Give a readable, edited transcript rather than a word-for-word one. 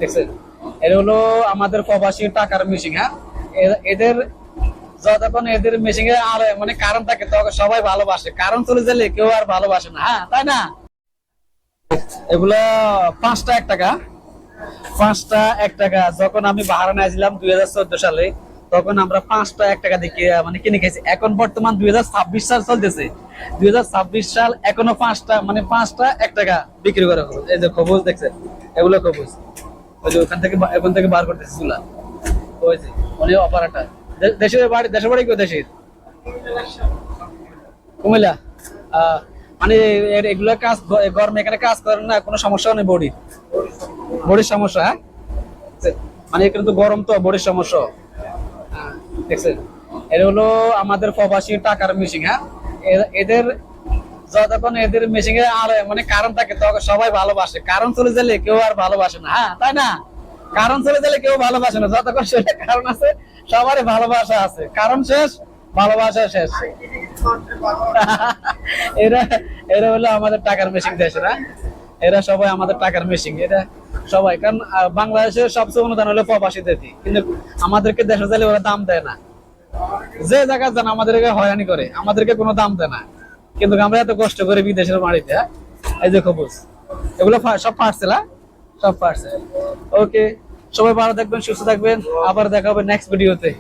দেখছেন, এটা হলো আমাদের প্রবাসী টাকার মেশিন। হ্যাঁ, এদের যতক্ষণ এদের মেশিনে আর মানে কারণ থাকে তখন সবাই ভালোবাসে, কারণ চলে গেলে কেউ আর ভালোবাসে না। হ্যাঁ, তাই না? এগুলা 5টা 1 টাকা, 5টা 1 টাকা। যখন আমি বাহারানে আসলাম 2014 সালে, তখন আমরা 5টা 1 টাকা দিয়ে মানে কিনে খেয়েছি। এখন বর্তমান 2026 সাল চলতেছে, 2026 সাল, এখনো 5টা মানে 5টা 1 টাকা বিক্রি করা হলো। এই যে খবুজ দেখছেন, এগুলো খবুজ, ওই যে ওখান থেকে বার করতেছে চুলা, ওই যে মানে অপারেটর। দেশের বাড়ি কেউ দেশের কুমিল্লা। মানে এগুলো কাজ গরমে এখানে কাজ করেন না, কোনো সমস্যা নেই বডির সমস্যা। হ্যাঁ, মানে এখানে তো গরম, তো বডির সমস্যা। দেখছেন, এটা হলো আমাদের প্রবাসী টাকার মেশিন। হ্যাঁ, এদের যতক্ষণ এদের মেশিনে আর মানে কারণ থাকে তখন সবাই ভালোবাসে, কারণ চলে গেলে কেউ আর ভালোবাসে না। হ্যাঁ, তাই না? কারণ চলে গেলে কেউ ভালোবাসে না, যতক্ষণ সেটা কারণ আছে সবারই ভালোবাসা আছে, কারণ শেষ ভালোবাসা শেষ। এরা এরা হলো আমাদের টাকার মেশিন দেশেরা, এরা সবাই আমাদের টাকার মেশিন। এটা সবাই, কারণ বাংলাদেশের সবচেয়ে অনুদান হলো প্রবাসীদের, কিন্তু আমাদেরকে দেশে চাইলে ওরা দাম দেয় না। যে জায়গায় যান আমাদেরকে হয়রানি করে, আমাদেরকে কোনো দাম দেয় না, কিন্তু আমরা এত কষ্ট করে বিদেশের বাড়িতে। এই যে খবুজ, এগুলো সব পার্সেল। সব পার্সেল। ওকে, সবাই ভালো থাকবেন, সুস্থ থাকবেন, আবার দেখা হবে নেক্সট ভিডিওতে।